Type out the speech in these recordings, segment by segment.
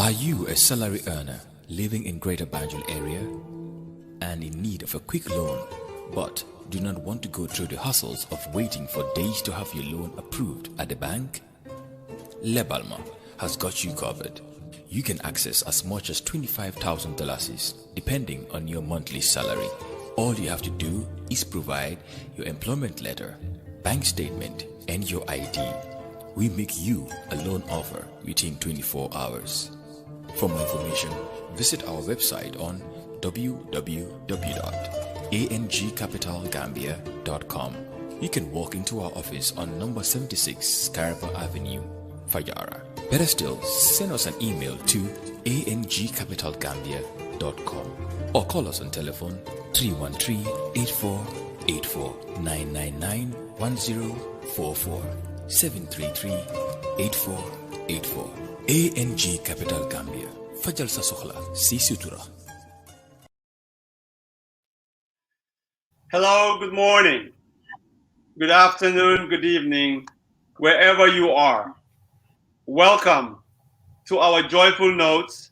Are you a salary earner living in Greater Banjul area and in need of a quick loan, but do not want to go through the hassles of waiting for days to have your loan approved at the bank? Lebalma has got you covered. You can access as much as $25,000 depending on your monthly salary. All you have to do is provide your employment letter, bank statement, and your ID. We make you a loan offer within 24 hours. For more information, visit our website on www.angcapitalgambia.com. You can walk into our office on number 76 Scarborough Avenue, Fayara. Better still, send us an email to angcapitalgambia.com or call us on telephone 313-8484-999-1044 733-8484. ANG Capital Gambia. Fajal sa sokhla si sutura. Hello, good morning, good afternoon, good evening, wherever you are. Welcome to our Joyful Notes.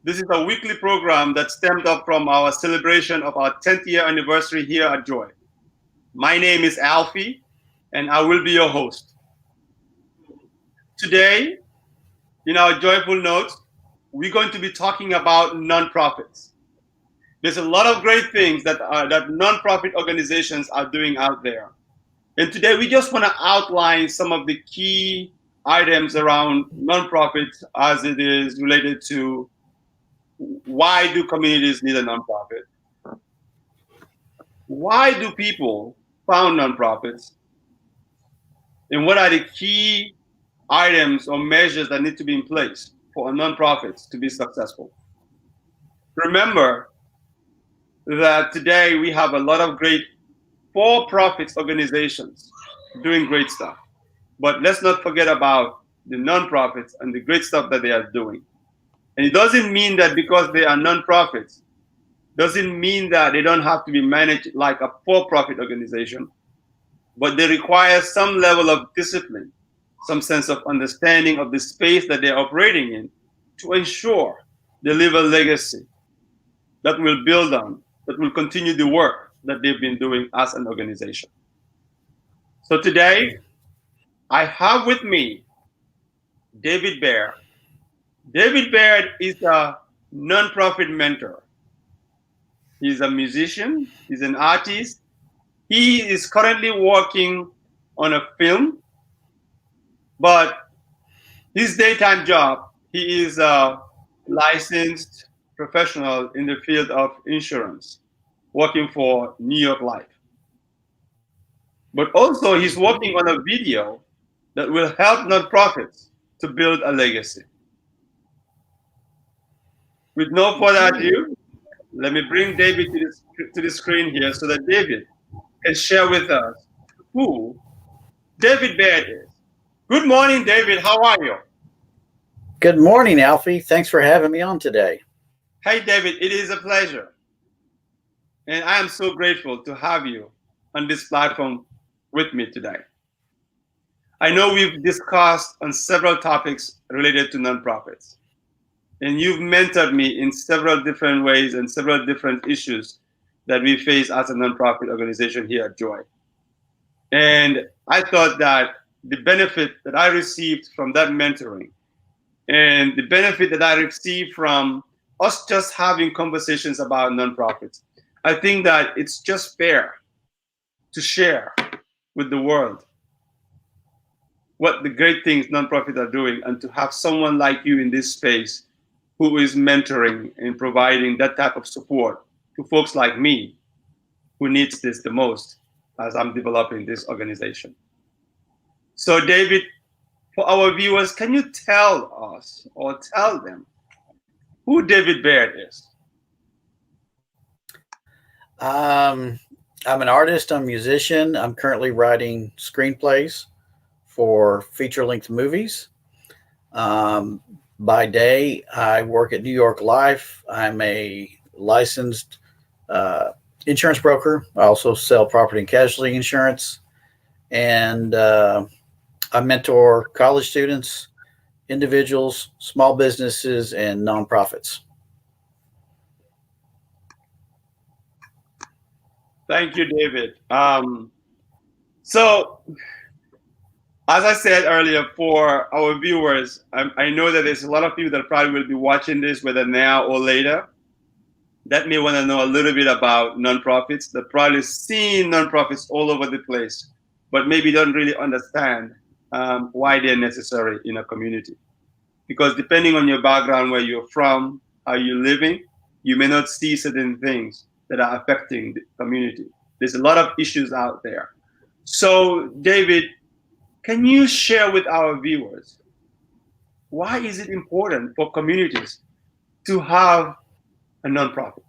This is a weekly program that stemmed up from our celebration of our 10th year anniversary here at Joy. My name is Alfie, and I will be your host. Today, in our Joyful Notes, we're going to be talking about nonprofits. There's a lot of great things that nonprofit organizations are doing out there. And today we just want to outline some of the key items around nonprofits as it is related to why do communities need a nonprofit? Why do people found nonprofits? And what are the key items or measures that need to be in place for nonprofits to be successful? Remember that today we have a lot of great for-profit organizations doing great stuff. But let's not forget about the nonprofits and the great stuff that they are doing. And it doesn't mean that because they are nonprofits, doesn't mean that they don't have to be managed like a for-profit organization, but they require some level of discipline, some sense of understanding of the space that they're operating in to ensure they leave a legacy that will build on, that will continue the work that they've been doing as an organization. So today, I have with me David Baird. David Baird is a nonprofit mentor. He's a musician, he's an artist. He is currently working on a film, but his daytime job, he is a licensed professional in the field of insurance, working for New York Life. But also he's working on a video that will help nonprofits to build a legacy. With no further ado, let me bring David to the screen here so that David can share with us who David Baird is. Good morning, David. How are you? Good morning, Alfie. Thanks for having me on today. Hey, David, it is a pleasure. And I am so grateful to have you on this platform with me today. I know we've discussed on several topics related to nonprofits, and you've mentored me in several different ways and several different issues that we face as a nonprofit organization here at Joy. And I thought that the benefit that I received from that mentoring and the benefit that I received from us just having conversations about nonprofits, I think that it's just fair to share with the world what the great things nonprofits are doing, and to have someone like you in this space who is mentoring and providing that type of support to folks like me who needs this the most as I'm developing this organization. So David, for our viewers, can you tell us or tell them who David Baird is? I'm an artist, I'm a musician. I'm currently writing screenplays for feature-length movies. By day, I work at New York Life. I'm a licensed insurance broker. I also sell property and casualty insurance. And I mentor college students individuals, small businesses, and nonprofits. Thank you, David. So, as I said earlier, for our viewers, I know that there's a lot of people that probably will be watching this, whether now or later, that may want to know a little bit about nonprofits. They're probably seeing nonprofits all over the place, but maybe don't really understand why they're necessary in a community. Because depending on your background, where you're from, how you're living, you may not see certain things that are affecting the community. There's a lot of issues out there. So, David, can you share with our viewers, why is it important for communities to have a nonprofit?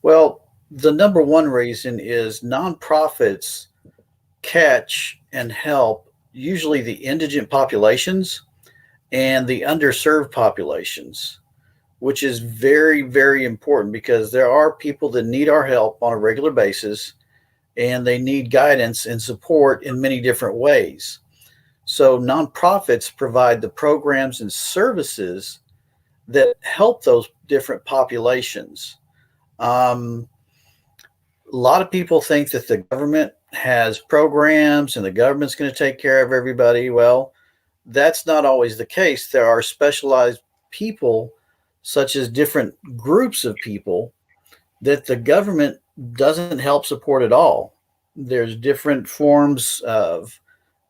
Well, the number one reason is nonprofits catch and help usually the indigent populations and the underserved populations, which is very, very important because there are people that need our help on a regular basis and they need guidance and support in many different ways. So nonprofits provide the programs and services that help those different populations. A lot of people think that the government has programs and the government's going to take care of everybody. Well, that's not always the case. There are specialized people, such as different groups of people, that the government doesn't help support at all. There's different forms of,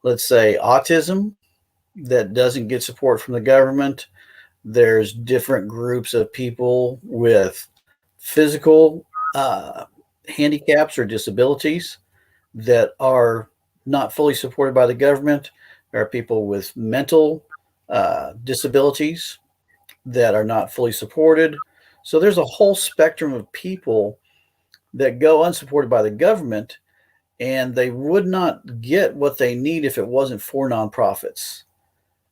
let's say, autism that doesn't get support from the government. There's different groups of people with physical handicaps or disabilities that are not fully supported by the government. There are people with mental disabilities that are not fully supported. So there's a whole spectrum of people that go unsupported by the government, and they would not get what they need if it wasn't for nonprofits.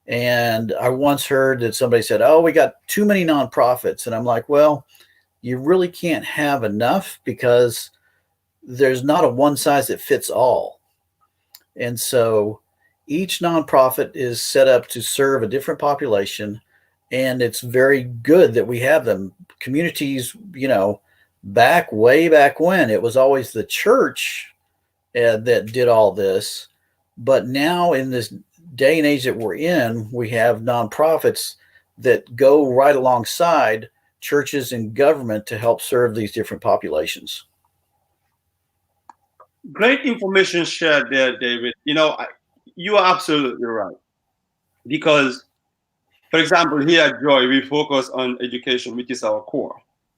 And I once heard that somebody said, oh, we got too many nonprofits. And I'm like, well, you really can't have enough because there's not a one size that fits all. And so each nonprofit is set up to serve a different population. And it's very good that we have them. Communities, way back when, it was always the church that did all this. But now in this day and age that we're in, we have nonprofits that go right alongside churches and government to help serve these different populations. Great information shared there, David. You are absolutely right. Because, for example, here at Joy, we focus on education, which is our core.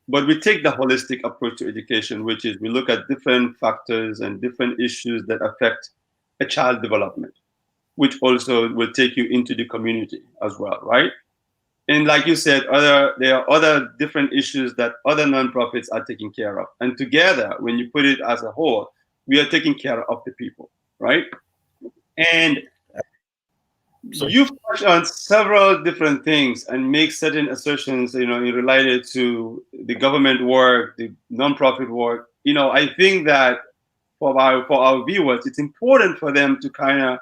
But we take the holistic approach to education, which is we look at different factors and different issues that affect a child development, which also will take you into the community as well, right? And like you said, there are other different issues that other nonprofits are taking care of. And together, when you put it as a whole, we are taking care of the people, right? And you've touched on several different things and make certain assertions, related to the government work, the nonprofit work. I think that for our viewers, it's important for them to kind of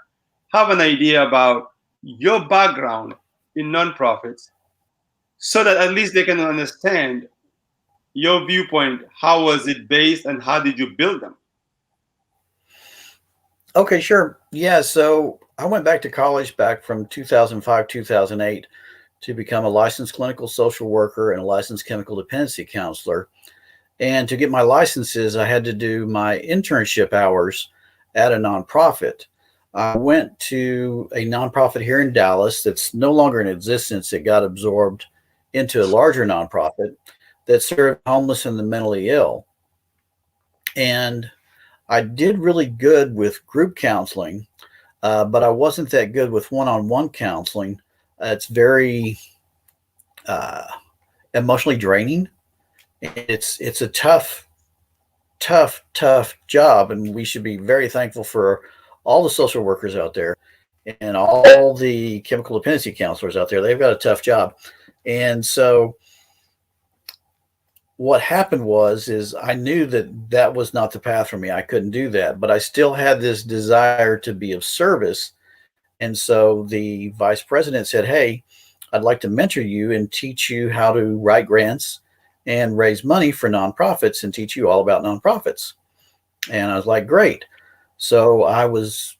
have an idea about your background in nonprofits, so that at least they can understand your viewpoint. How was it based and how did you build them? Okay, sure. Yeah, so I went back to college back from 2005, 2008 to become a licensed clinical social worker and a licensed chemical dependency counselor. And to get my licenses, I had to do my internship hours at a nonprofit. I went to a nonprofit here in Dallas that's no longer in existence. It got absorbed into a larger nonprofit that served homeless and the mentally ill. And I did really good with group counseling, but I wasn't that good with one-on-one counseling. It's very emotionally draining. It's a tough job, and we should be very thankful for all the social workers out there and all the chemical dependency counselors out there. They've got a tough job. And so what happened is I knew that was not the path for me. I couldn't do that, but I still had this desire to be of service. And so the vice president said, "Hey, I'd like to mentor you and teach you how to write grants and raise money for nonprofits and teach you all about nonprofits." And I was like, "Great." So I was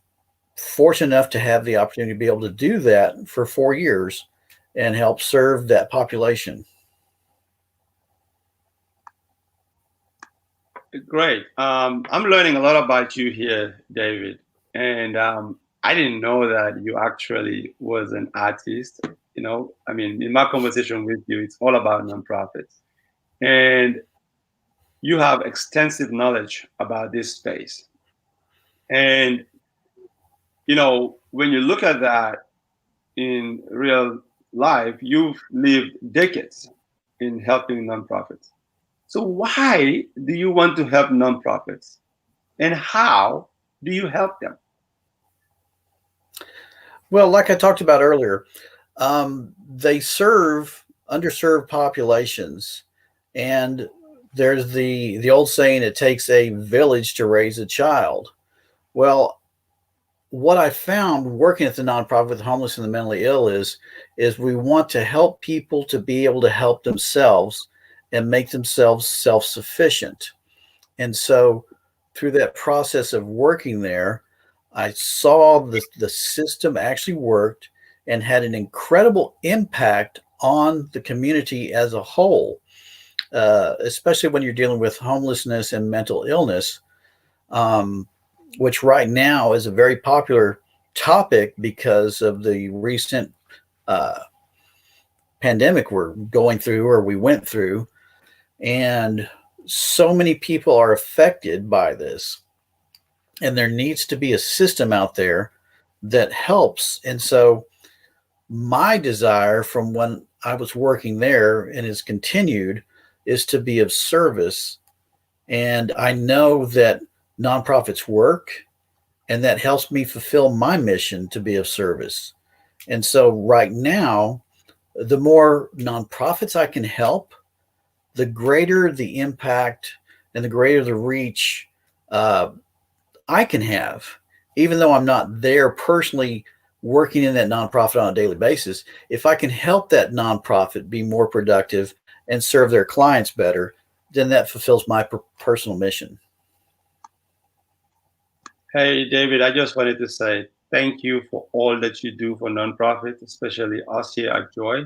fortunate enough to have the opportunity to be able to do that for 4 years and help serve that population. Great. I'm learning a lot about you here, David. And I didn't know that you actually was an artist. I mean, in my conversation with you, it's all about nonprofits. And you have extensive knowledge about this space. And, when you look at that in real life, you've lived decades in helping nonprofits. So why do you want to help nonprofits? And how do you help them? Well, like I talked about earlier, they serve underserved populations, and there's the old saying, "It takes a village to raise a child." Well, what I found working at the nonprofit with the homeless and the mentally ill is we want to help people to be able to help themselves and make themselves self-sufficient. And so through that process of working there, I saw the system actually worked and had an incredible impact on the community as a whole, especially when you're dealing with homelessness and mental illness, which right now is a very popular topic because of the recent uh, pandemic we're going through or we went through. And so many people are affected by this. And there needs to be a system out there that helps. And so my desire from when I was working there and has continued is to be of service. And I know that nonprofits work, and that helps me fulfill my mission to be of service. And so right now, the more nonprofits I can help, the greater the impact and the greater the reach I can have, even though I'm not there personally working in that nonprofit on a daily basis. If I can help that nonprofit be more productive and serve their clients better, then that fulfills my personal mission. Hey, David, I just wanted to say thank you for all that you do for nonprofits, especially us here at Joy.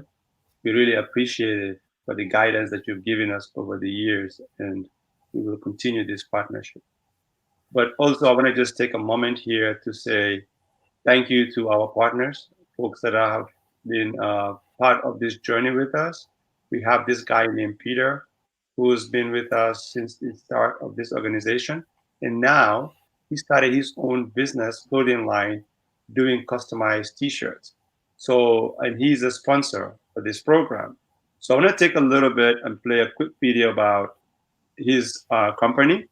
We really appreciate it for the guidance that you've given us over the years, and we will continue this partnership. But also, I want to just take a moment here to say thank you to our partners, folks that have been part of this journey with us. We have this guy named Peter, who's been with us since the start of this organization. And now he started his own business clothing line doing customized t-shirts. So, and he's a sponsor for this program. So I'm going to take a little bit and play a quick video about his company.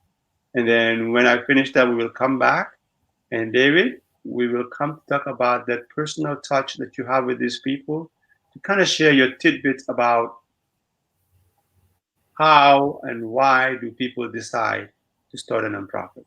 And then when I finish that, we will come back. And David, we will come to talk about that personal touch that you have with these people, to kind of share your tidbits about how and why do people decide to start a nonprofit.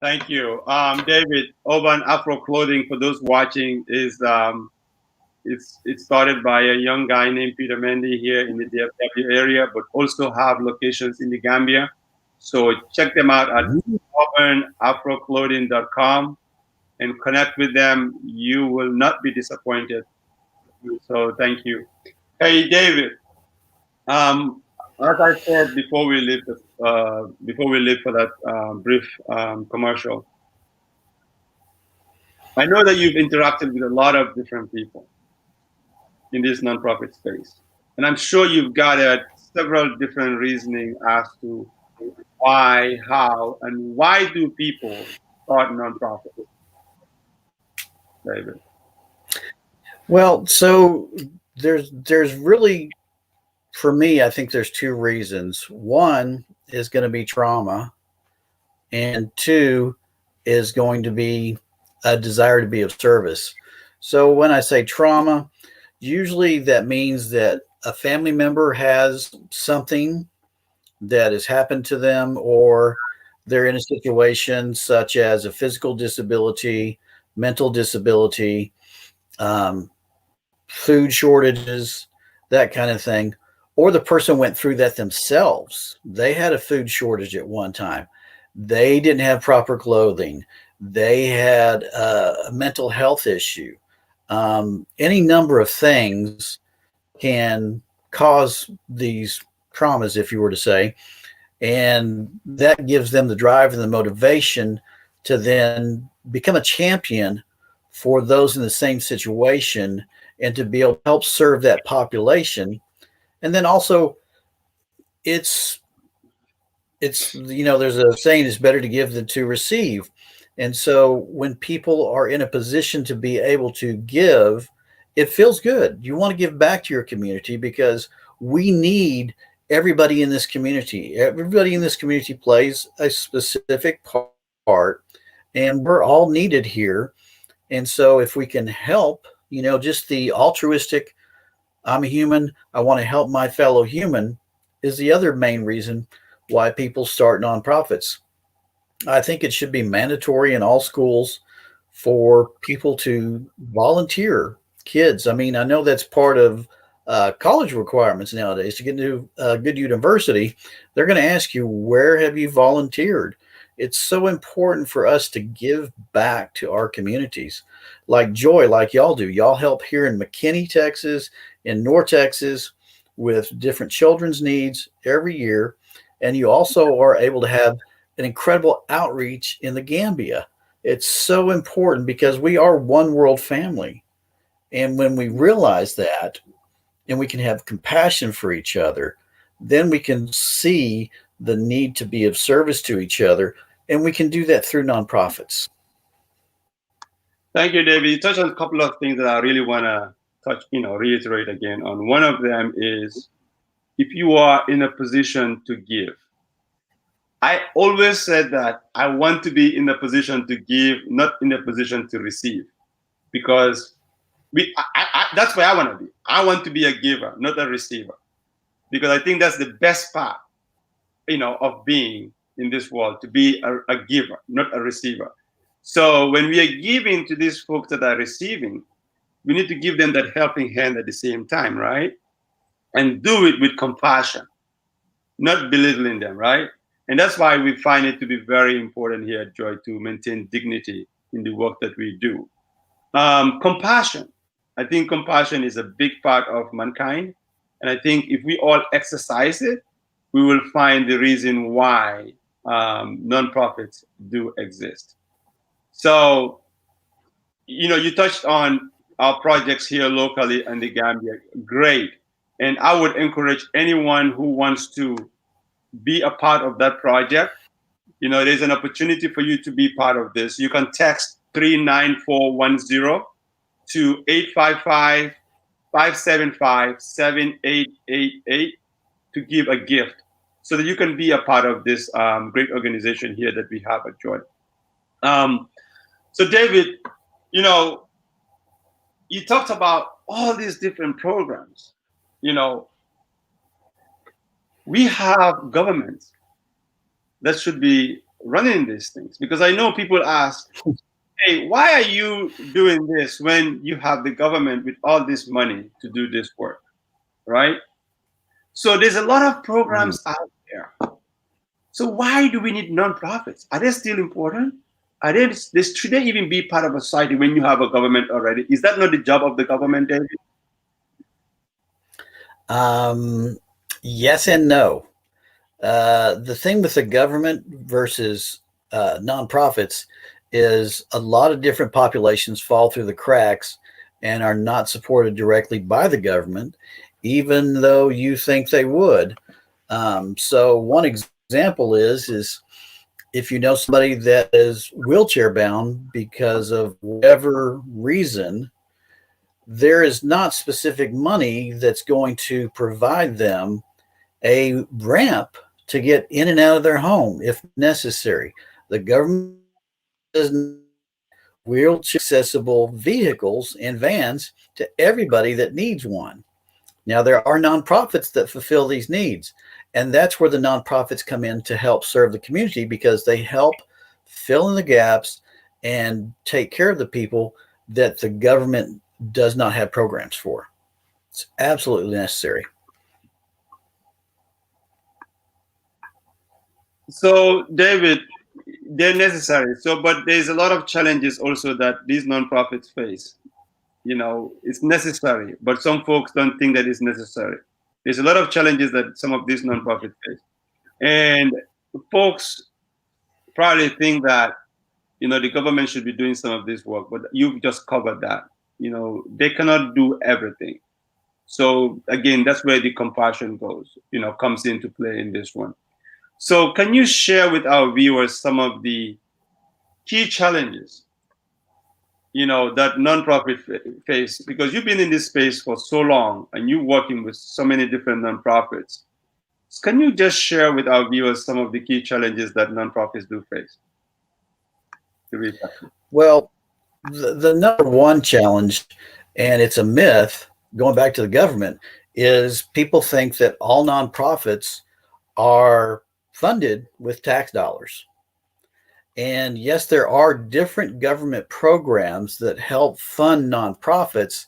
Thank you, David. Urban Afro Clothing, for those watching, is it's started by a young guy named Peter Mendy here in the DFW area, but also have locations in the Gambia. So check them out at urbanafroclothing.com and connect with them. You will not be disappointed. So thank you. Hey, David. As I said before we leave for that brief commercial, I know that you've interacted with a lot of different people, in this nonprofit space? And I'm sure you've gathered several different reasoning as to why, how, and why do people start nonprofits, David? Well, so there's really, for me, I think there's two reasons. One is going to be trauma, and two is going to be a desire to be of service. So when I say trauma, usually that means that a family member has something that has happened to them, or they're in a situation such as a physical disability, mental disability, food shortages, that kind of thing. Or the person went through that themselves. They had a food shortage at one time. They didn't have proper clothing. They had a mental health issue. Any number of things can cause these traumas, if you were to say, and that gives them the drive and the motivation to then become a champion for those in the same situation and to be able to help serve that population. And then also it's there's a saying, it's better to give than to receive. And so when people are in a position to be able to give, it feels good. You want to give back to your community because we need everybody in this community. Everybody in this community plays a specific part, and we're all needed here. And so if we can help, just the altruistic, I'm a human, I want to help my fellow human, is the other main reason why people start nonprofits. I think it should be mandatory in all schools for people to volunteer kids. I mean, I know that's part of college requirements nowadays to get into a good university. They're going to ask you, where have you volunteered? It's so important for us to give back to our communities. Like Joy, like y'all do. Y'all help here in McKinney, Texas, in North Texas with different children's needs every year. And you also are able to have an incredible outreach in the Gambia. It's so important because we are one world family. And when we realize that, and we can have compassion for each other, then we can see the need to be of service to each other. And we can do that through nonprofits. Thank you, David. You touched on a couple of things that I really want to reiterate again on. One of them is, if you are in a position to give. I always said that I want to be in a position to give, not in a position to receive, because that's where I want to be. I want to be a giver, not a receiver, because I think that's the best part, of being in this world, to be a giver, not a receiver. So when we are giving to these folks that are receiving, we need to give them that helping hand at the same time, right? And do it with compassion, not belittling them, right? And that's why we find it to be very important here at Joy to maintain dignity in the work that we do. Compassion. I think compassion is a big part of mankind. And I think if we all exercise it, we will find the reason why nonprofits do exist. So, you touched on our projects here locally in the Gambia. Great. And I would encourage anyone who wants to be a part of that project. There's an opportunity for you to be part of this. You can text 39410 to 855-575-7888 to give a gift so that you can be a part of this great organization here that we have at Joy. So David, you talked about all these different programs. We have governments that should be running these things, because I know people ask, hey, why are you doing this when you have the government with all this money to do this work, right? So there's a lot of programs out there. So why do we need nonprofits? Are they still important? Should they even be part of a society when you have a government already? Is that not the job of the government, David? Yes and no. The thing with the government versus nonprofits is a lot of different populations fall through the cracks, and are not supported directly by the government, even though you think they would. So one example is if you know somebody that is wheelchair bound because of whatever reason, there is not specific money that's going to provide them a ramp to get in and out of their home if necessary. The government does wheelchair accessible vehicles and vans to everybody that needs one. Now, there are nonprofits that fulfill these needs, and that's where the nonprofits come in to help serve the community, because they help fill in the gaps and take care of the people that the government does not have programs for. It's absolutely necessary. So, David, they're necessary. So, but there's a lot of challenges also that these nonprofits face. You know, it's necessary, but some folks don't think that it's necessary. There's a lot of challenges that some of these nonprofits face, and folks probably think that, you know, the government should be doing some of this work, but you've just covered that. You know, they cannot do everything. So again, that's where the compassion goes, you know, comes into play in this one. So can you share with our viewers some of the key challenges, you know, that nonprofit face? Because you've been in this space for so long and you're working with so many different nonprofits. Can you just share with our viewers some of the key challenges that nonprofits do face? Well, the number one challenge, and it's a myth, going back to the government, is people think that all nonprofits are funded with tax dollars. And yes, there are different government programs that help fund nonprofits,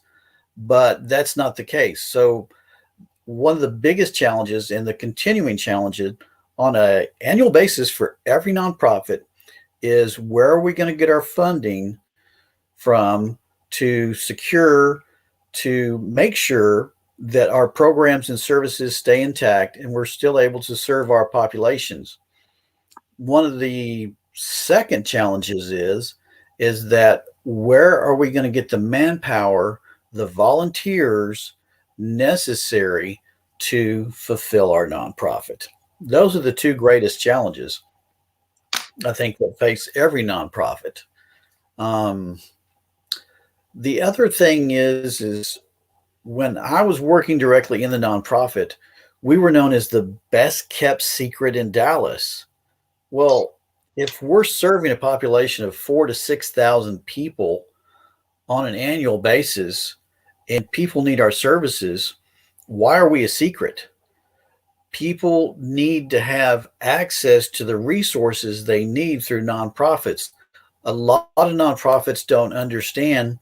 but that's not the case. So one of the biggest challenges and the continuing challenges on an annual basis for every nonprofit is, where are we going to get our funding from to secure, to make sure that our programs and services stay intact and we're still able to serve our populations. One of the second challenges is that, where are we going to get the manpower, the volunteers necessary to fulfill our nonprofit? Those are the two greatest challenges, I think, that face every nonprofit. The other thing is when I was working directly in the nonprofit, we were known as the best kept secret in Dallas. Well, if we're serving a population of 4,000 to 6,000 people on an annual basis and people need our services, why are we a secret? People need to have access to the resources they need through nonprofits. A lot of nonprofits don't understand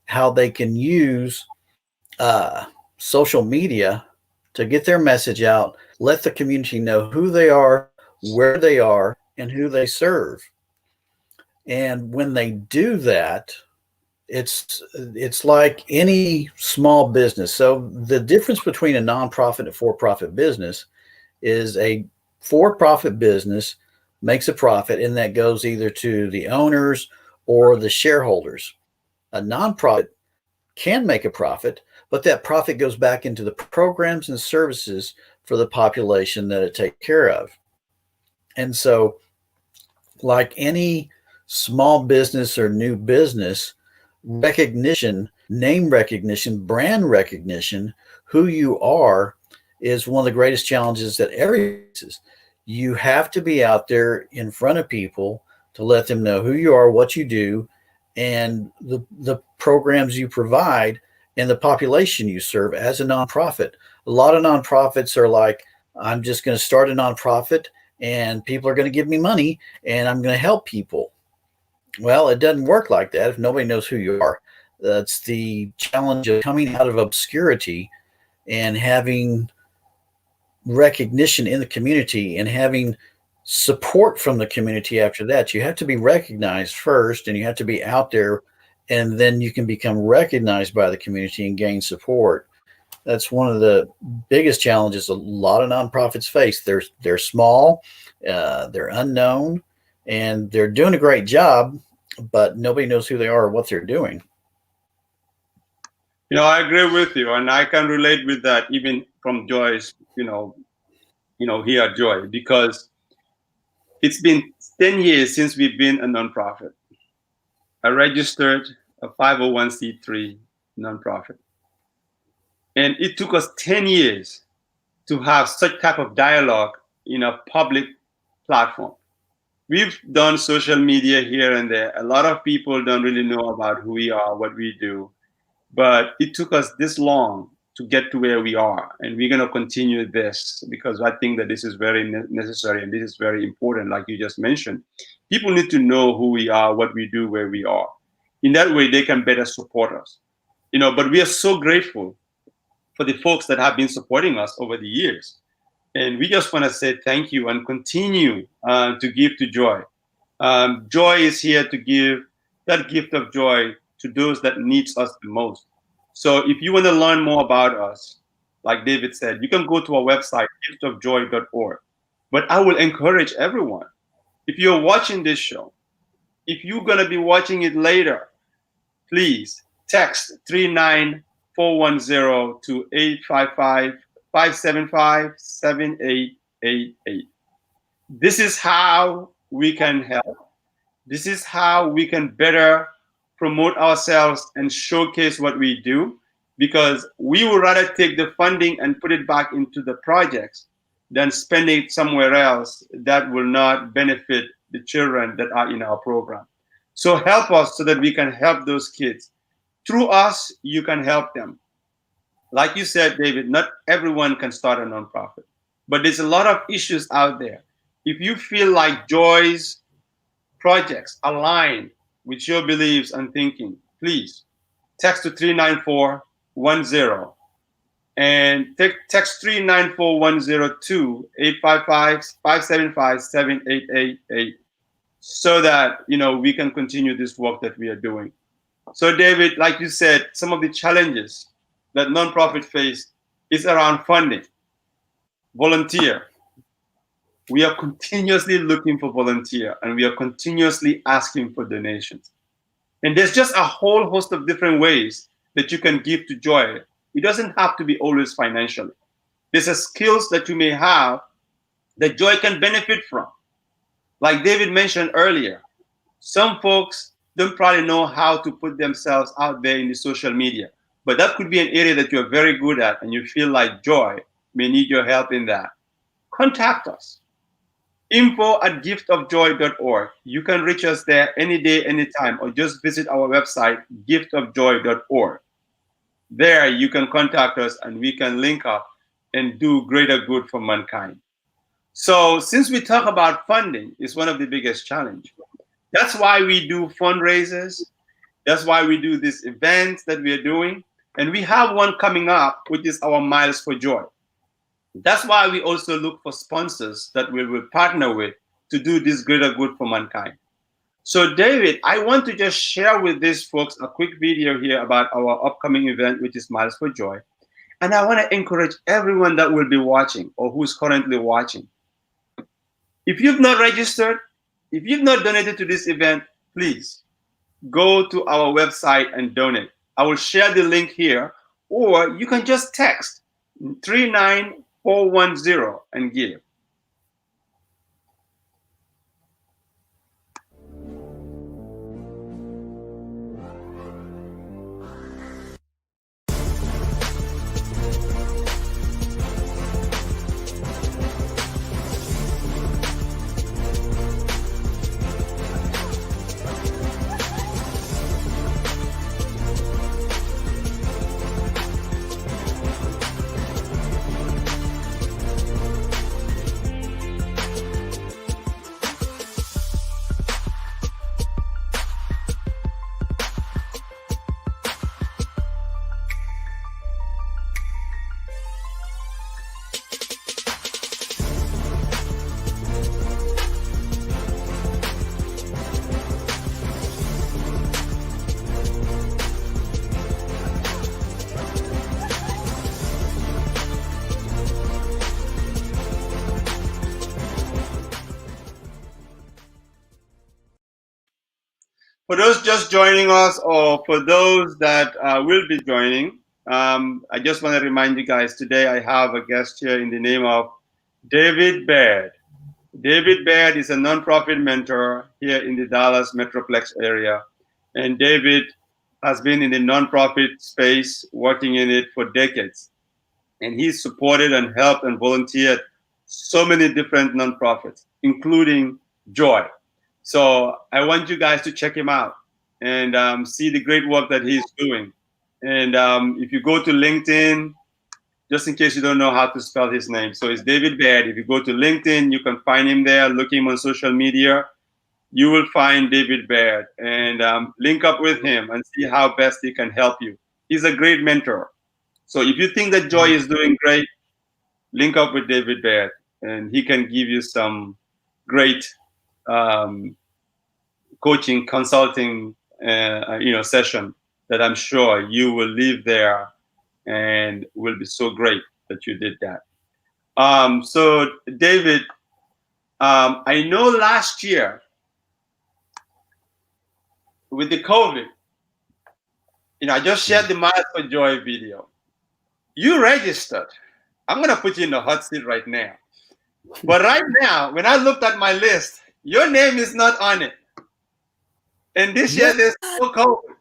how they can use social media to get their message out, let the community know who they are, where they are, and who they serve. And when they do that, it's like any small business. So the difference between a nonprofit and a for-profit business is, a for-profit business makes a profit, and that goes either to the owners or the shareholders. A nonprofit can make a profit, but that profit goes back into the programs and services for the population that it takes care of. And so, like any small business or new business, recognition, name recognition, brand recognition, who you are, is one of the greatest challenges that every faces. You have to be out there in front of people to let them know who you are, what you do, and the programs you provide and the population you serve as a nonprofit. A lot of nonprofits are like, I'm just going to start a nonprofit and people are going to give me money and I'm going to help people. Well, it doesn't work like that if nobody knows who you are. That's the challenge of coming out of obscurity and having recognition in the community and having support from the community after that. You have to be recognized first, and you have to be out there, and then you can become recognized by the community and gain support. That's one of the biggest challenges a lot of nonprofits face. They're small, they're unknown, and they're doing a great job, but nobody knows who they are or what they're doing. I agree with you, and I can relate with that even from Joy's, here at Joy, because it's been 10 years since we've been a nonprofit, a registered, a 501c3 nonprofit. And it took us 10 years to have such type of dialogue in a public platform. We've done social media here and there. A lot of people don't really know about who we are, what we do, but it took us this long to get to where we are. And we're going to continue this because I think that this is very necessary and this is very important, like you just mentioned. People need to know who we are, what we do, where we are. In that way, they can better support us. But we are so grateful for the folks that have been supporting us over the years. And we just want to say thank you and continue to give to Joy. Joy is here to give that gift of joy to those that needs us the most. So if you want to learn more about us, like David said, you can go to our website, giftofjoy.org. But I will encourage everyone, if you're watching this show, if you're going to be watching it later, please text 39410 to 855-575-7888. This is how we can help. This is how we can better promote ourselves and showcase what we do, because we would rather take the funding and put it back into the projects than spend it somewhere else that will not benefit the children that are in our program. So help us so that we can help those kids. Through us, you can help them. Like you said, David, not everyone can start a nonprofit, but there's a lot of issues out there. If you feel like Joy's projects align with your beliefs and thinking, please text to 39410 and text 39410 to 855-575-7888 so that we can continue this work that we are doing. So David, like you said, some of the challenges that nonprofit face is around funding, volunteer. We are continuously looking for volunteer and we are continuously asking for donations. And there's just a whole host of different ways that you can give to Joy. It doesn't have to be always financially. There's a skills that you may have that Joy can benefit from. Like David mentioned earlier, some folks don't probably know how to put themselves out there in the social media, but that could be an area that you're very good at and you feel like Joy may need your help in that. Contact us. info@giftofjoy.org. You can reach us there any day, anytime, or just visit our website, giftofjoy.org. There you can contact us and we can link up and do greater good for mankind. So since we talk about funding, it's one of the biggest challenges. That's why we do fundraisers. That's why we do these events that we are doing. And we have one coming up, which is our Miles for Joy. That's why we also look for sponsors that we will partner with to do this greater good for mankind. So David, I want to just share with these folks a quick video here about our upcoming event, which is Miles for Joy. And I want to encourage everyone that will be watching or who's currently watching. If you've not registered, if you've not donated to this event, please go to our website and donate. I will share the link here, or you can just text 39410 and give. For those just joining us or for those that will be joining, I just want to remind you guys, today I have a guest here in the name of David Baird. David Baird is a nonprofit mentor here in the Dallas Metroplex area. And David has been in the nonprofit space, working in it for decades. And he's supported and helped and volunteered so many different nonprofits, including Joy. So I want you guys to check him out and see the great work that he's doing. And if you go to LinkedIn, just in case you don't know how to spell his name, so it's David Baird. If you go to LinkedIn, you can find him there. Look him on social media. You will find David Baird and link up with him and see how best he can help you. He's a great mentor. So if you think that Joy is doing great, link up with David Baird, and he can give you some great coaching, consulting, session that I'm sure you will leave there and will be so great that you did that. So David, I know last year with the COVID, I just shared the Miles for Joy video. You registered. I'm going to put you in the hot seat right now. But right now, when I looked at my list, your name is not on it. And this year, there's no COVID.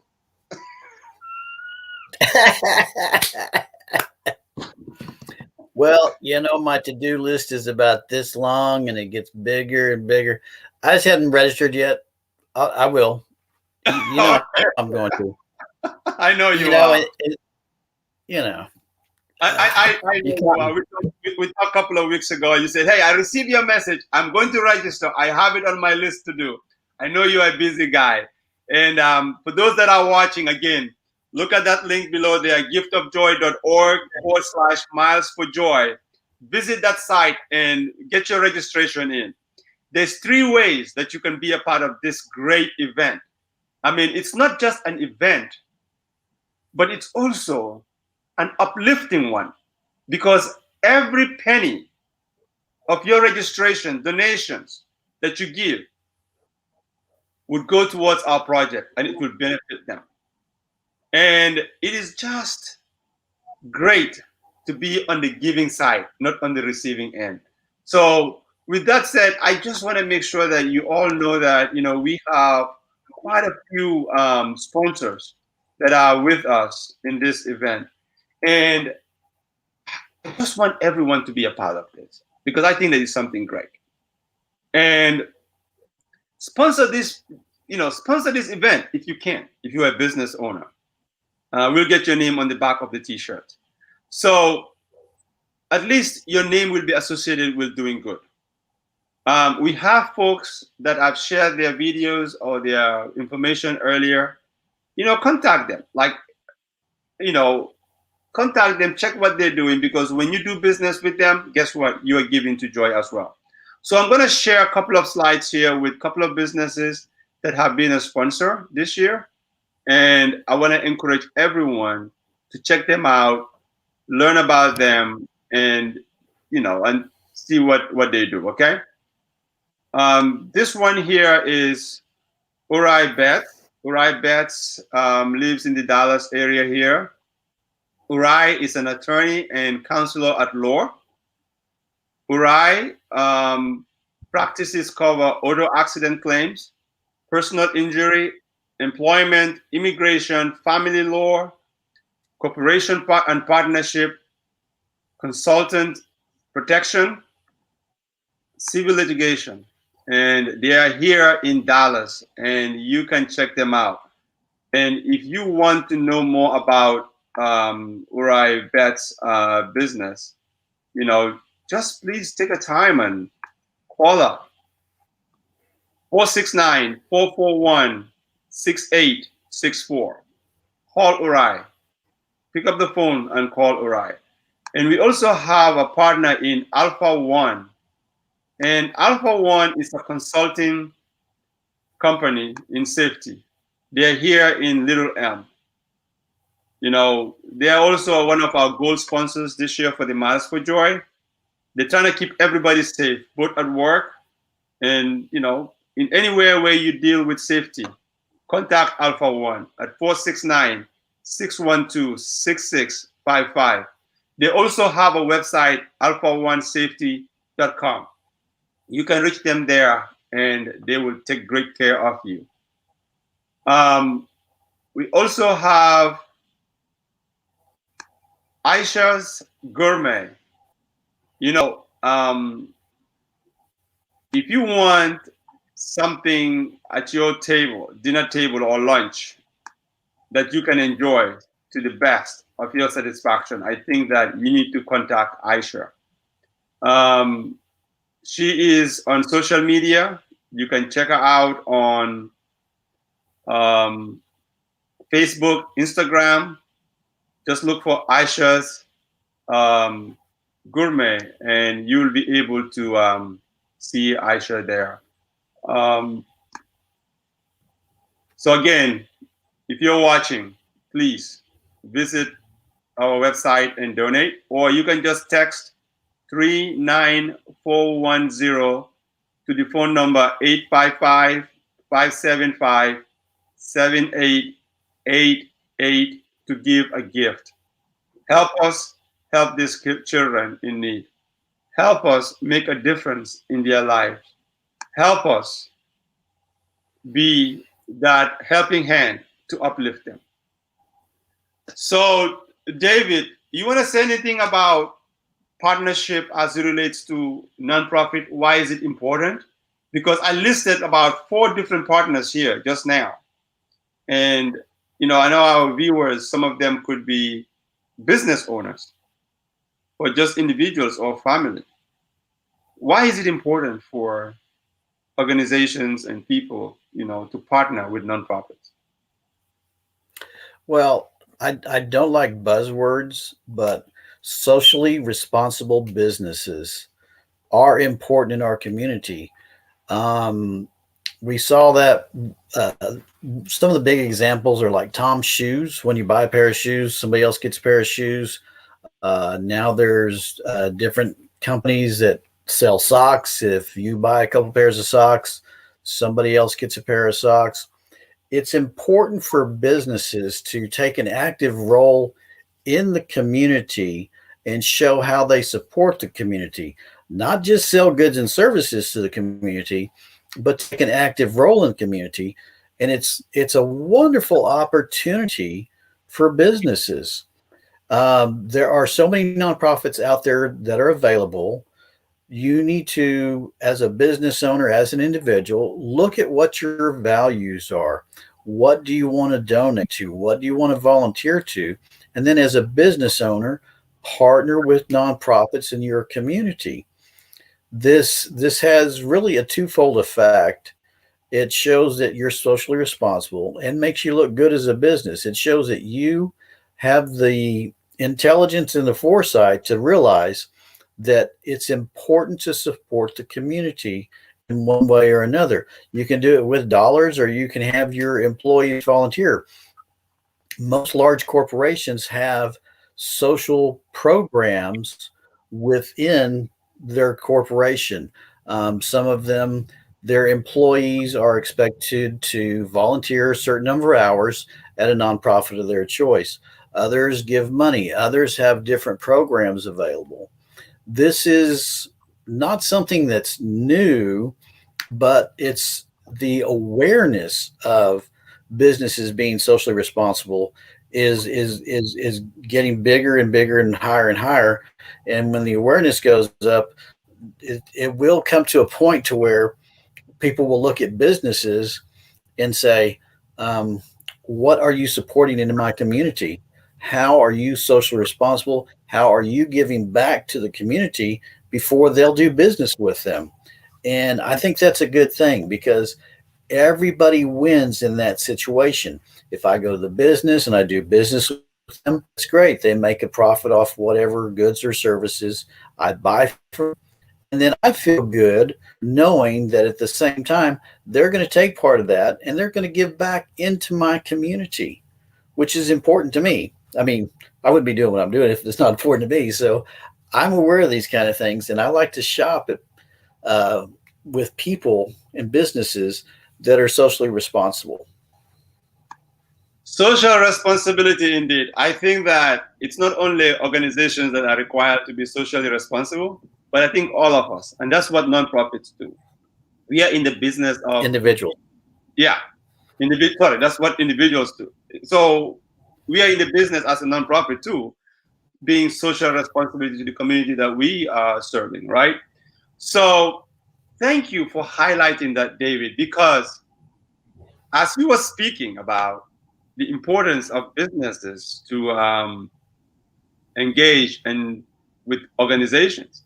Well, my to-do list is about this long, and it gets bigger and bigger. I just haven't registered yet. I will. I'm going to. I know you are. I know. We talked a couple of weeks ago. You said, "Hey, I received your message. I'm going to register. I have it on my list to do." I know you are a busy guy. And for those that are watching, again, look at that link below there, giftofjoy.org/miles for joy. Visit that site and get your registration in. There's 3 ways that you can be a part of this great event. I mean, it's not just an event, but it's also an uplifting one, because every penny of your registration, donations that you give would go towards our project, and it will benefit them. And it is just great to be on the giving side, not on the receiving end. So with that said, I just want to make sure that you all know that, we have quite a few sponsors that are with us in this event. And I just want everyone to be a part of this, because I think that is something great. And sponsor this event if you can, if you're a business owner. We'll get your name on the back of the t-shirt. So at least your name will be associated with doing good. We have folks that have shared their videos or their information earlier. Contact them. Contact them, check what they're doing, because when you do business with them, guess what? You are giving to Joy as well. So I'm going to share a couple of slides here with a couple of businesses that have been a sponsor this year. And I want to encourage everyone to check them out, learn about them, and see what they do. Okay. This one here is Uri Betts. Uri Betts lives in the Dallas area here. Uri is an attorney and counselor at law. Uri practices cover auto accident claims, personal injury, employment, immigration, family law, corporation and partnership, consultant protection, civil litigation. And they are here in Dallas, and you can check them out. And if you want to know more about Uri Betts' business, just please take a time and call up 469-441-6864. Call Uri. Pick up the phone and call Uri. And we also have a partner in Alpha One. And Alpha One is a consulting company in safety. They're here in Little Elm. They are also one of our gold sponsors this year for the Miles for Joy. They're trying to keep everybody safe, both at work and, in anywhere where you deal with safety. Contact Alpha One at 612-6655. They also have a website, alpha1safety.com. You can reach them there and they will take great care of you. We also have Aisha's Gourmet. You know, if you want something at your table, dinner table or lunch, that you can enjoy to the best of your satisfaction, I think that you need to contact Aisha. She is on social media. You can check her out on Facebook, Instagram. Just look for Aisha's Gourmet, and you'll be able to see Aisha there. So again, if you're watching, please visit our website and donate, or you can just text 39410 to the phone number 855-575-7888 to give a gift. Help us help these children in need. Help us make a difference in their lives. Help us be that helping hand to uplift them. So, David, you want to say anything about partnership as it relates to nonprofit? Why is it important? Because I listed about 4 different partners here just now. And, you know, I know our viewers, some of them could be business owners or just individuals or family. Why is it important for organizations and people, you know, to partner with nonprofits? Well, I don't like buzzwords, but socially responsible businesses are important in our community. We saw that some of the big examples are like Tom's Shoes. When you buy a pair of shoes, somebody else gets a pair of shoes. Now there's different companies that sell socks. If you buy a couple pairs of socks, somebody else gets a pair of socks. It's important for businesses to take an active role in the community and show how they support the community, not just sell goods and services to the community, but take an active role in the community. And it's a wonderful opportunity for businesses. There are so many nonprofits out there that are available. You need to, as a business owner, as an individual, look at what your values are. What do you want to donate to? What do you want to volunteer to? And then as a business owner, partner with nonprofits in your community. This has really a twofold effect. It shows that you're socially responsible and makes you look good as a business. It shows that you have the intelligence and the foresight to realize that it's important to support the community in one way or another. You can do it with dollars, or you can have your employees volunteer. Most large corporations have social programs within their corporation. Some of them, their employees are expected to volunteer a certain number of hours at a nonprofit of their choice. Others give money. Others have different programs available. This is not something that's new, but it's the awareness of businesses being socially responsible is getting bigger and bigger and higher. And when the awareness goes up, it will come to a point to where people will look at businesses and say, what are you supporting in my community? How are you socially responsible? How are you giving back to the community before they'll do business with them? And I think that's a good thing, because everybody wins in that situation. If I go to the business and I do business with them, it's great. They make a profit off whatever goods or services I buy from. And then I feel good knowing that at the same time, they're going to take part of that and they're going to give back into my community, which is important to me. I mean, I wouldn't be doing what I'm doing if it's not important to me. So I'm aware of these kind of things, and I like to shop with people and businesses that are socially responsible. Social responsibility, indeed. I think that it's not only organizations that are required to be socially responsible, but I think all of us, and that's what nonprofits do. We are in the business of individual. Yeah, sorry, that's what individuals do. So we are in the business as a nonprofit too, being social responsibility to the community that we are serving, right? So thank you for highlighting that, David, because as we were speaking about the importance of businesses to engage and with organizations,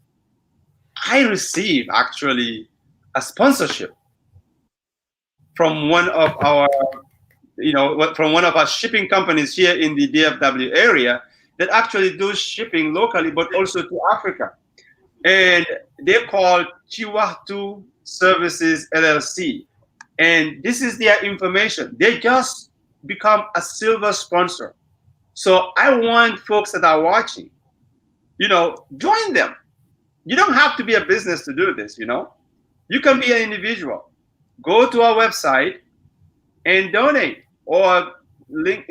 I received actually a sponsorship from one of our from one of our shipping companies here in the DFW area that actually do shipping locally, but also to Africa. And they're called Chiwahtu Services LLC. And this is their information. They just become a silver sponsor. So I want folks that are watching, join them. You don't have to be a business to do this, You can be an individual. Go to our website and donate, or link,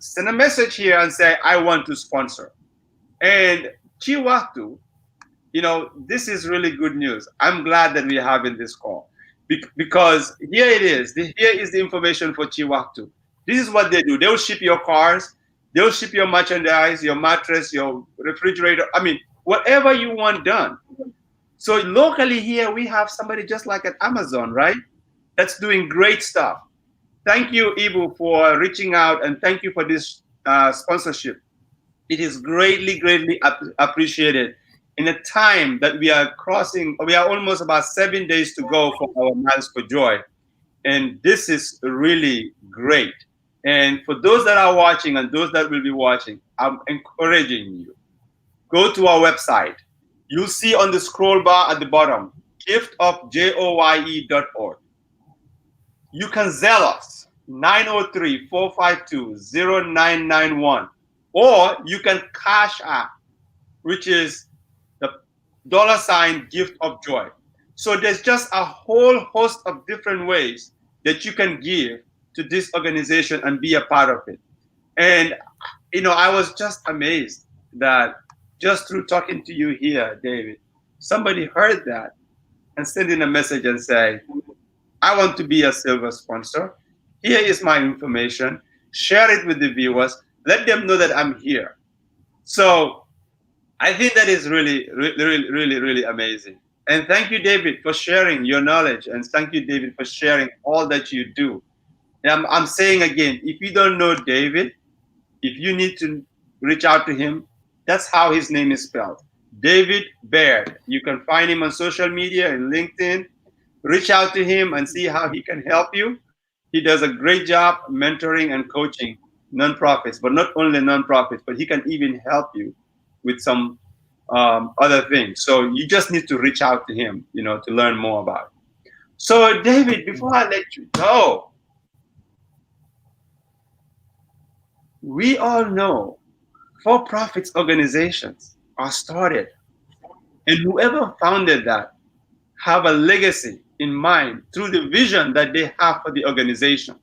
send a message here and say, I want to sponsor. And Chiwahtu, this is really good news. I'm glad that we're having this call because here it is. Here is the information for Chiwahtu. This is what they do. They'll ship your cars. They'll ship your merchandise, your mattress, your refrigerator. I mean, whatever you want done. So locally here, we have somebody just like at Amazon, right? That's doing great stuff. Thank you, Ibu, for reaching out, and thank you for this sponsorship. It is greatly, greatly appreciated. In a time that we are almost about 7 days to go for our Miles for Joy. And this is really great. And for those that are watching and those that will be watching, I'm encouraging you. Go to our website. You'll see on the scroll bar at the bottom, giftofjoye.org. You can Zelle us, 903-452-0991. Or you can Cash App, which is the $ gift of joy. So there's just a whole host of different ways that you can give to this organization and be a part of it. And, I was just amazed that just through talking to you here, David, somebody heard that and sent in a message and say, I want to be a silver sponsor. Here is my information. Share it with the viewers. Let them know that I'm here. So I think that is really, really, really, really amazing. And thank you, David, for sharing your knowledge. And thank you, David, for sharing all that you do. And I'm saying again, if you don't know David, if you need to reach out to him, that's how his name is spelled. David Baird. You can find him on social media and LinkedIn. Reach out to him and see how he can help you. He does a great job mentoring and coaching nonprofits, but not only nonprofits, but he can even help you with some other things. So you just need to reach out to him, to learn more about it. So David, before I let you go, we all know for-profit organizations are started, and whoever founded that have a legacy in mind through the vision that they have for the organization.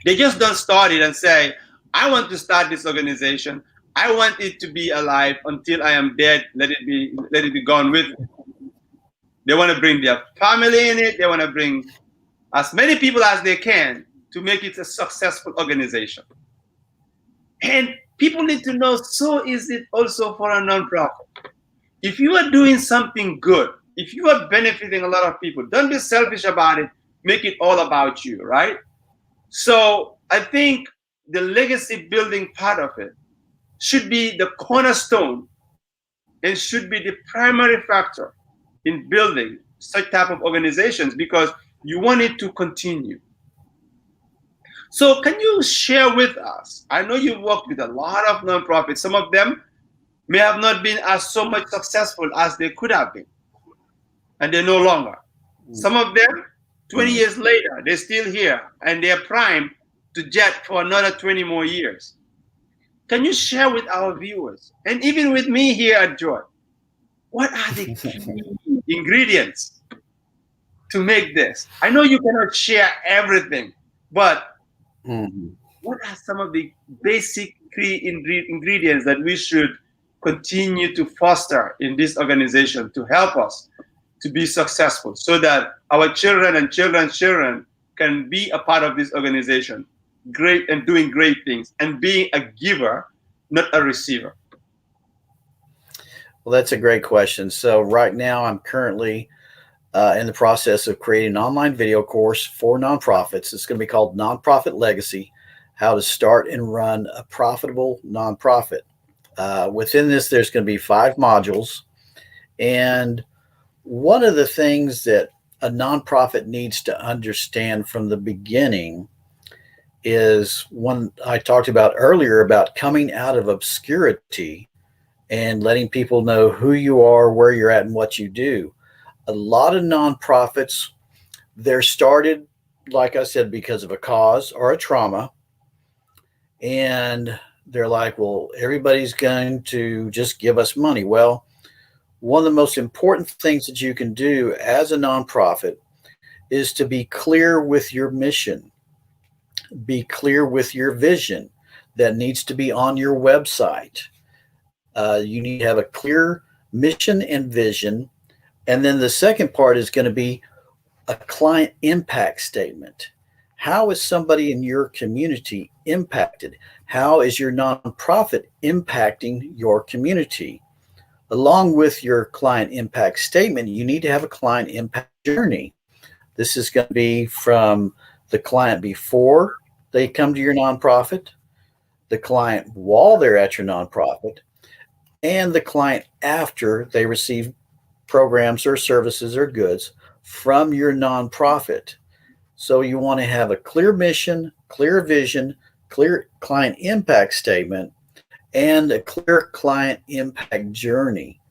They just don't start it and say, I want to start this organization. I want it to be alive until I am dead. Let it be gone with me. They want to bring their family in it. They want to bring as many people as they can to make it a successful organization. And people need to know, so is it also for a nonprofit. If you are doing something good, if you are benefiting a lot of people, don't be selfish about it. Make it all about you, right? So I think the legacy building part of it should be the cornerstone and should be the primary factor in building such type of organizations, because you want it to continue. So can you share with us, I know you've worked with a lot of nonprofits. Some of them may have not been as so much successful as they could have been, and they're no longer. Some of them, 20 years later, they're still here and they're primed to jet for another 20 more years. Can you share with our viewers, and even with me here at Joy, what are the key ingredients to make this? I know you cannot share everything, but what are some of the basic key ingredients that we should continue to foster in this organization to help us to be successful so that our children and children's children can be a part of this organization, great and doing great things and being a giver, not a receiver? Well, that's a great question. So right now I'm currently in the process of creating an online video course for nonprofits. It's going to be called Nonprofit Legacy: How to Start and Run a Profitable Nonprofit. Within this, there's going to be 5 modules. And one of the things that a nonprofit needs to understand from the beginning is one I talked about earlier about coming out of obscurity and letting people know who you are, where you're at, and what you do. A lot of nonprofits, they're started, like I said, because of a cause or a trauma. And they're like, well, everybody's going to just give us money. Well, one of the most important things that you can do as a nonprofit is to be clear with your mission, be clear with your vision that needs to be on your website. You need to have a clear mission and vision. And then the second part is going to be a client impact statement. How is somebody in your community impacted? How is your nonprofit impacting your community? Along with your client impact statement, you need to have a client impact journey. This is going to be from the client before they come to your nonprofit, the client while they're at your nonprofit, and the client after they receive programs or services or goods from your nonprofit. So you want to have a clear mission, clear vision, clear client impact statement, and a clear client impact journey.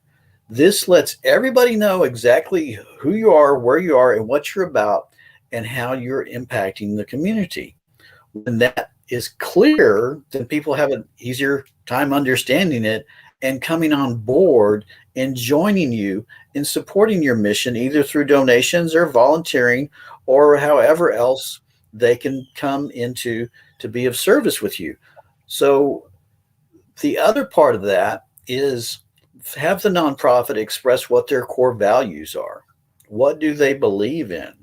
This lets everybody know exactly who you are, where you are, and what you're about, and how you're impacting the community. When that is clear, then people have an easier time understanding it and coming on board and joining you in supporting your mission, either through donations or volunteering or however else they can come into to be of service with you. So the other part of that is have the nonprofit express what their core values are. What do they believe in?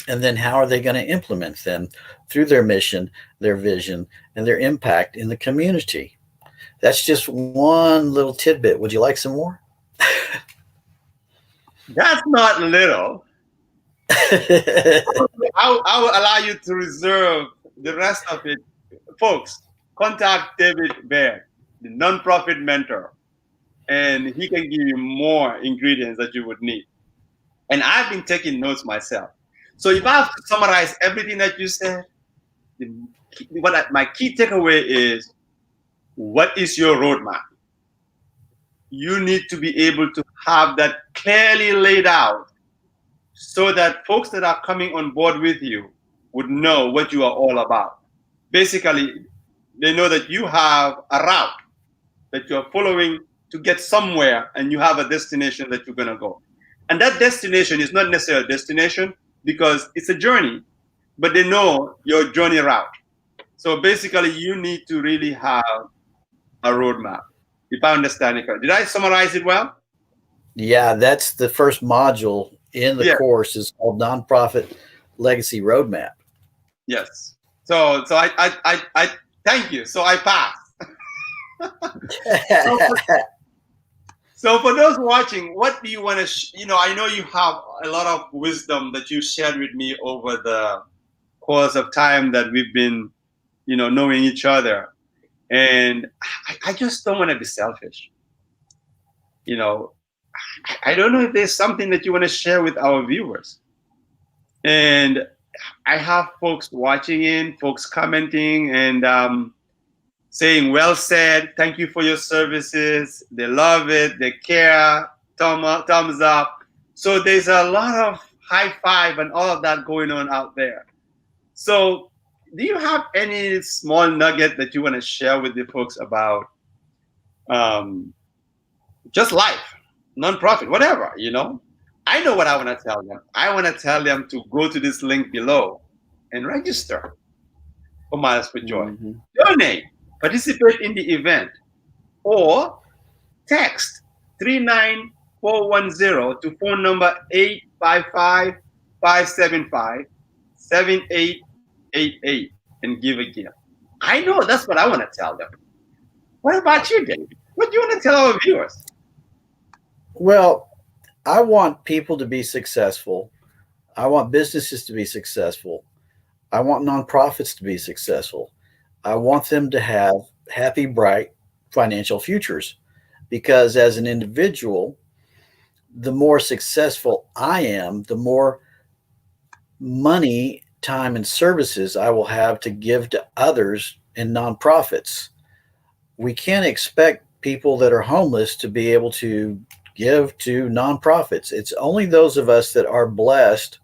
And then how are they going to implement them through their mission, their vision, and their impact in the community? That's just one little tidbit. Would you like some more? That's not little. I will allow you to reserve the rest of it. Folks, contact David Baird, the nonprofit mentor, and he can give you more ingredients that you would need. And I've been taking notes myself. So if I have to summarize everything that you said, my key takeaway is, what is your roadmap? You need to be able to have that clearly laid out so that folks that are coming on board with you would know what you are all about. Basically, they know that you have a route that you're following to get somewhere, and you have a destination that you're going to go. And that destination is not necessarily a destination because it's a journey, but they know your journey route. So basically, you need to really have a roadmap, if I understand it correctly. Did I summarize it well? Yeah, that's the first module in the course is called Nonprofit Legacy Roadmap. Yes. So I thank you. So I passed. So for those watching, what do you want to, I know you have a lot of wisdom that you shared with me over the course of time that we've been, knowing each other. And I just don't want to be selfish. I don't know if there's something that you want to share with our viewers. And I have folks watching in, folks commenting and saying, well said, thank you for your services. They love it, they care, thumbs up. So there's a lot of high five and all of that going on out there. So do you have any small nugget that you want to share with the folks about just life, nonprofit, whatever, I know what I want to tell them. I want to tell them to go to this link below and register. for Miles for Joy. Mm-hmm. Donate, participate in the event, or text 39410 to phone number 855-575-7888 and give a gift. I know that's what I want to tell them. What about you, David? What do you want to tell our viewers? Well, I want people to be successful. I want businesses to be successful. I want nonprofits to be successful. I want them to have happy, bright financial futures, because as an individual, the more successful I am, the more money, time, and services I will have to give to others in nonprofits. We can't expect people that are homeless to be able to give to nonprofits. It's only those of us that are blessed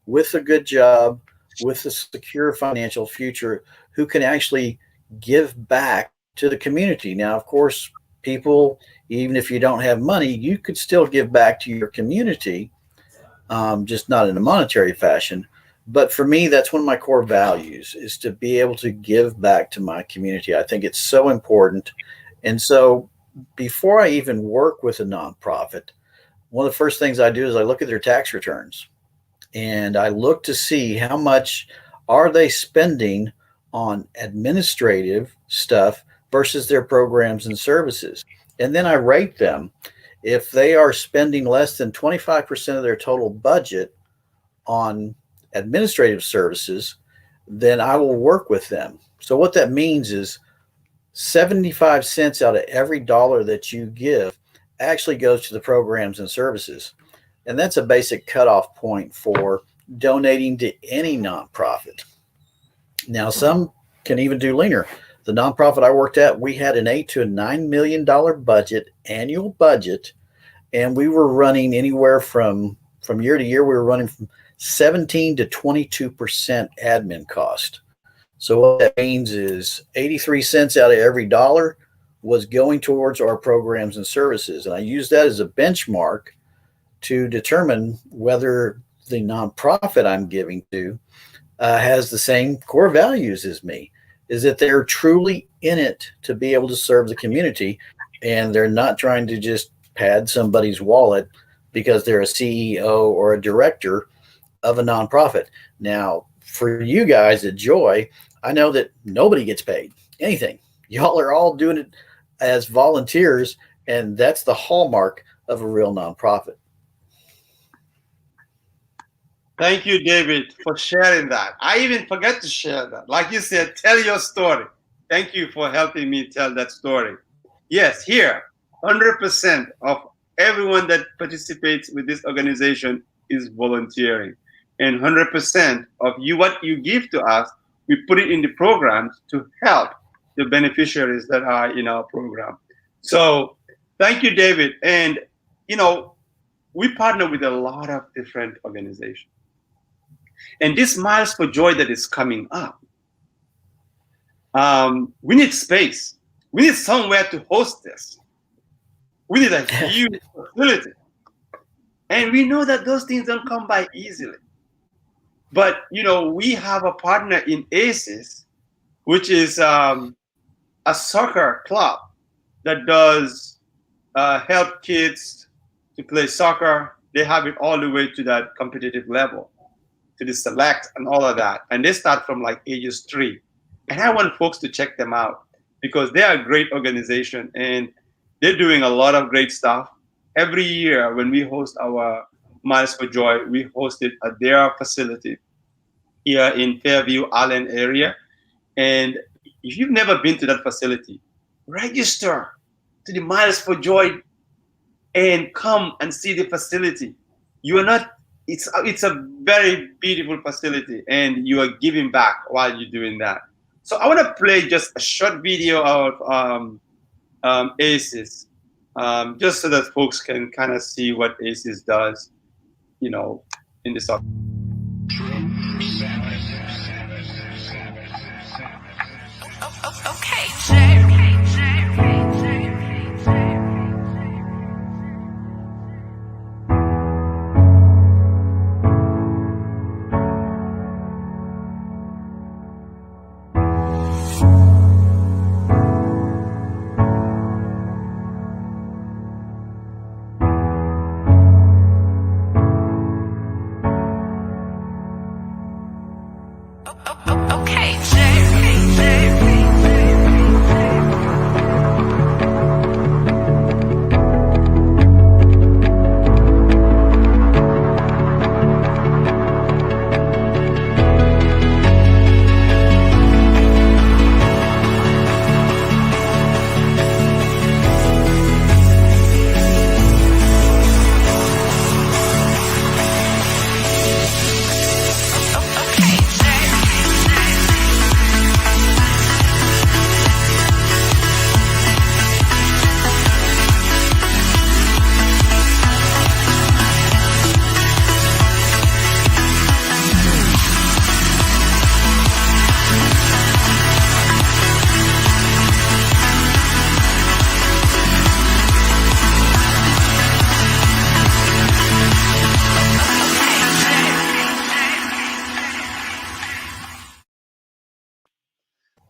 with a good job, with a secure financial future, who can actually give back to the community. Now, of course, people, even if you don't have money, you could still give back to your community, just not in a monetary fashion. But for me, that's one of my core values, is to be able to give back to my community. I think it's so important. And so before I even work with a nonprofit, one of the first things I do is I look at their tax returns, and I look to see how much are they spending on administrative stuff versus their programs and services. And then I rate them. If they are spending less than 25% of their total budget on administrative services, then I will work with them. So what that means is 75 cents out of every dollar that you give actually goes to the programs and services. And that's a basic cutoff point for donating to any nonprofit. Now, some can even do leaner. The nonprofit I worked at, we had an $8 to $9 million budget, annual budget, and we were running anywhere from year to year, we were running from 17 to 22% admin cost. So what that means is 83 cents out of every dollar was going towards our programs and services. And I use that as a benchmark to determine whether the nonprofit I'm giving to has the same core values as me, is that they're truly in it to be able to serve the community, and they're not trying to just pad somebody's wallet because they're a CEO or a director of a nonprofit. Now, for you guys at Joy, I know that nobody gets paid anything. Y'all are all doing it as volunteers, and that's the hallmark of a real nonprofit. Thank you, David, for sharing that. I even forgot to share that. Like you said, tell your story. Thank you for helping me tell that story. Yes, here, 100% of everyone that participates with this organization is volunteering. And 100% of what you give to us, we put it in the programs to help the beneficiaries that are in our program. So thank you, David. And, we partner with a lot of different organizations. And this Miles for Joy that is coming up, we need space. We need somewhere to host this. We need a huge facility. And we know that those things don't come by easily. But, we have a partner in ACES, which is a soccer club that does help kids to play soccer. They have it all the way to that competitive level, to the select and all of that. And they start from like ages 3. And I want folks to check them out because they are a great organization and they're doing a lot of great stuff. Every year when we host our Miles for Joy, we host it at their facility here in Fairview, Allen area. And if you've never been to that facility, register to the Miles for Joy and come and see the facility. You are not, it's a very beautiful facility and you are giving back while you're doing that. So I want to play just a short video of ACES, just so that folks can kind of see what ACES does, in this.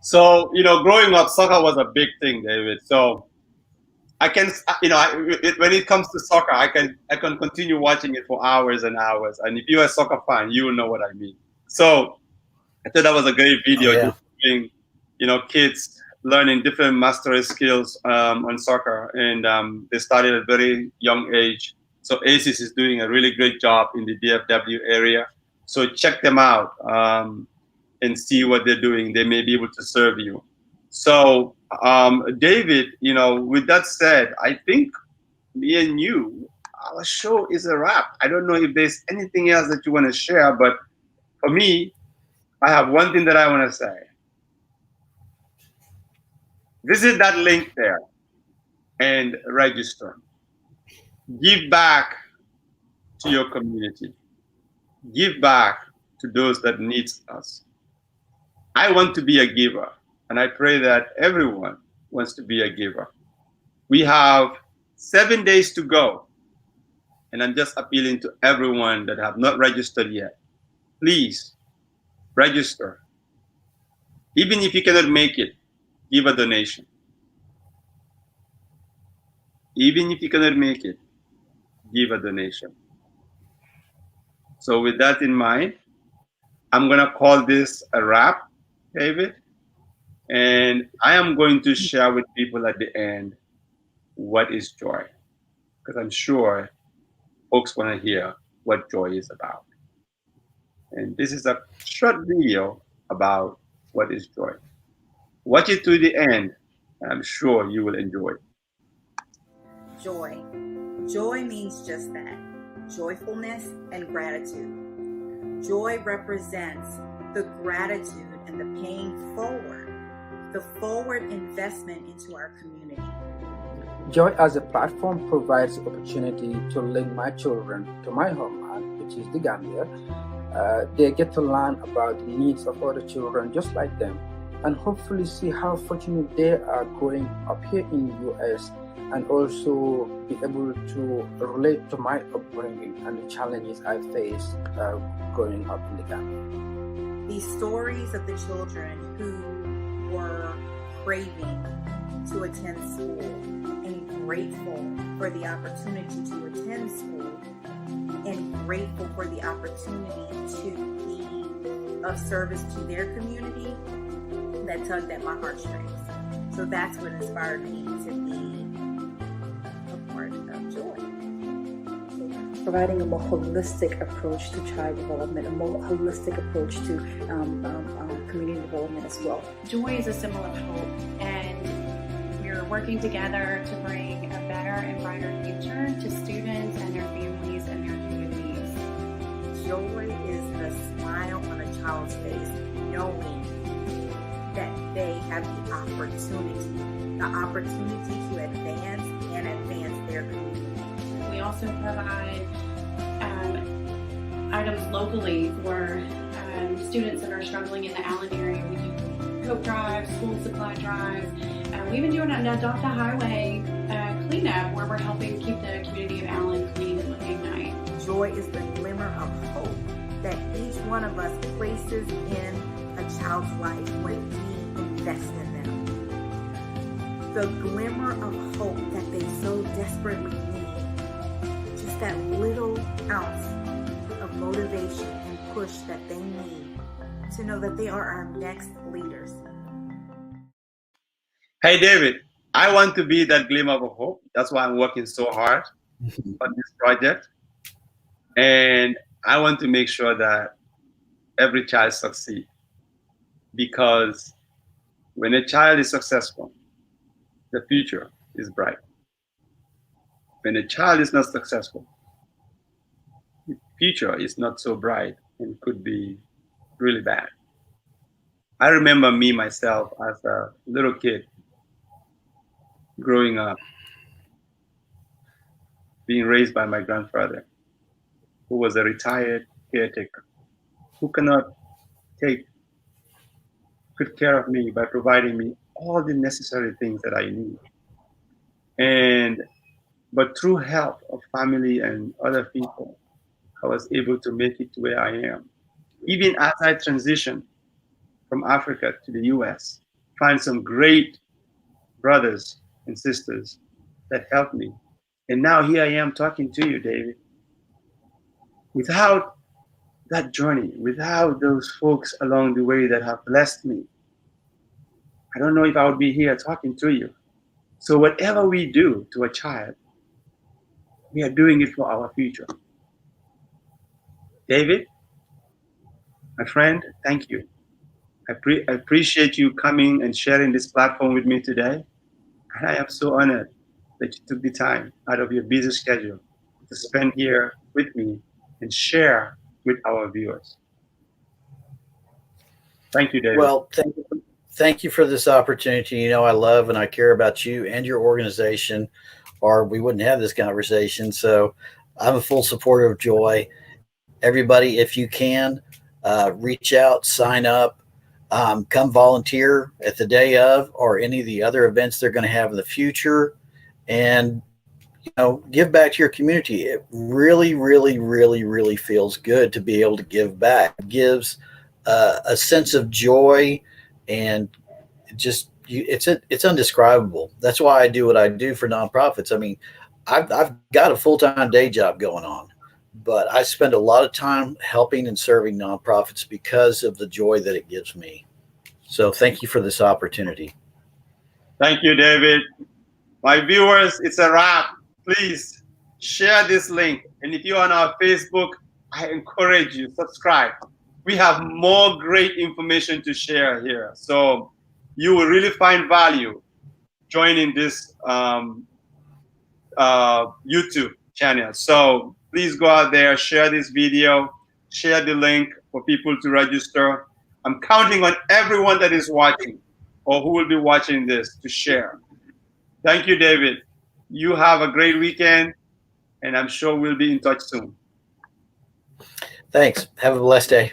So, growing up, soccer was a big thing, David. So I can, when it comes to soccer, I can continue watching it for hours and hours. And if you're a soccer fan, you will know what I mean. So I thought that was a great video, yeah. just showing, kids learning different mastery skills on soccer, and they started at a very young age. So ACES is doing a really great job in the DFW area. So check them out and see what they're doing. They may be able to serve you. So David, with that said, I think me and you, our show is a wrap. I don't know if there's anything else that you want to share, but for me, I have one thing that I want to say. Visit that link there and register. Give back to your community. Give back to those that need us. I want to be a giver, and I pray that everyone wants to be a giver. We have 7 days to go, and I'm just appealing to everyone that have not registered yet. Please register. Even if you cannot make it, give a donation. Even if you cannot make it, give a donation. So with that in mind, I'm going to call this a wrap, David. And I am going to share with people at the end what is joy. Because I'm sure folks want to hear what joy is about. And this is a short video about what is joy. Watch it to the end, and I'm sure you will enjoy it. Joy. Joy means just that, joyfulness and gratitude. Joy represents the gratitude and the paying forward, the forward investment into our community. Joy as a platform provides opportunity to link my children to my homeland, which is the Gambia. They get to learn about the needs of other children just like them, and hopefully see how fortunate they are growing up here in the US, and also be able to relate to my upbringing and the challenges I faced growing up in the Gambia. These stories of the children who were craving to attend school and grateful for the opportunity to attend school and grateful for the opportunity to be of service to their community, that tugged at my heartstrings. So that's what inspired me to be a part of Joy. Providing a more holistic approach to child development, a more holistic approach to community development as well. Joy is a symbol of hope, and we're working together to bring a better and brighter future to students and their families and their communities. Joy is the smile on a child's face, knowing that they have the opportunity to advance their community. We also provide items locally for students that are struggling in the Allen area. We do coat drives, school supply drives. We even do an Adopt a Highway cleanup where we're helping keep the community of Allen clean and looking nice. Joy is the glimmer of hope that each one of us places in a child's life when we invest in them. The glimmer of hope that they so desperately need. Just that little ounce of motivation and push that they need to know that they are our next leaders. Hey, David, I want to be that glimmer of hope. That's why I'm working so hard on this project. And I want to make sure that every child succeeds. Because when a child is successful, the future is bright. When a child is not successful, the future is not so bright and could be really bad. I remember me, myself, as a little kid, growing up, being raised by my grandfather, who was a retired caretaker, who cannot take good care of me by providing me all the necessary things that I need. But through help of family and other people, I was able to make it to where I am. Even as I transitioned from Africa to the US, find some great brothers and sisters that helped me. And now here I am talking to you, David. Without that journey, without those folks along the way that have blessed me, I don't know if I would be here talking to you. So whatever we do to a child, we are doing it for our future. David, my friend, thank you. I appreciate you coming and sharing this platform with me today. And I am so honored that you took the time out of your busy schedule to spend here with me and share with our viewers. Thank you, David. Well, thank you for this opportunity. You know, I love and I care about you and your organization, or we wouldn't have this conversation. So I'm a full supporter of Joy. Everybody, if you can, reach out, sign up, come volunteer at the day of or any of the other events they're going to have in the future, and give back to your community. It really, really, really, really feels good to be able to give back. It gives a sense of joy, and it's undescribable. That's why I do what I do for nonprofits. I mean, I've got a full-time day job going on, but I spend a lot of time helping and serving nonprofits because of the joy that it gives me. So thank you for this opportunity. Thank you, David. My viewers, it's a wrap. Please share this link. And if you're on our Facebook, I encourage you, subscribe. We have more great information to share here. So you will really find value joining this YouTube channel. So please go out there, share this video, share the link for people to register. I'm counting on everyone that is watching or who will be watching this to share. Thank you, David. You have a great weekend, and I'm sure we'll be in touch soon. Thanks. Have a blessed day.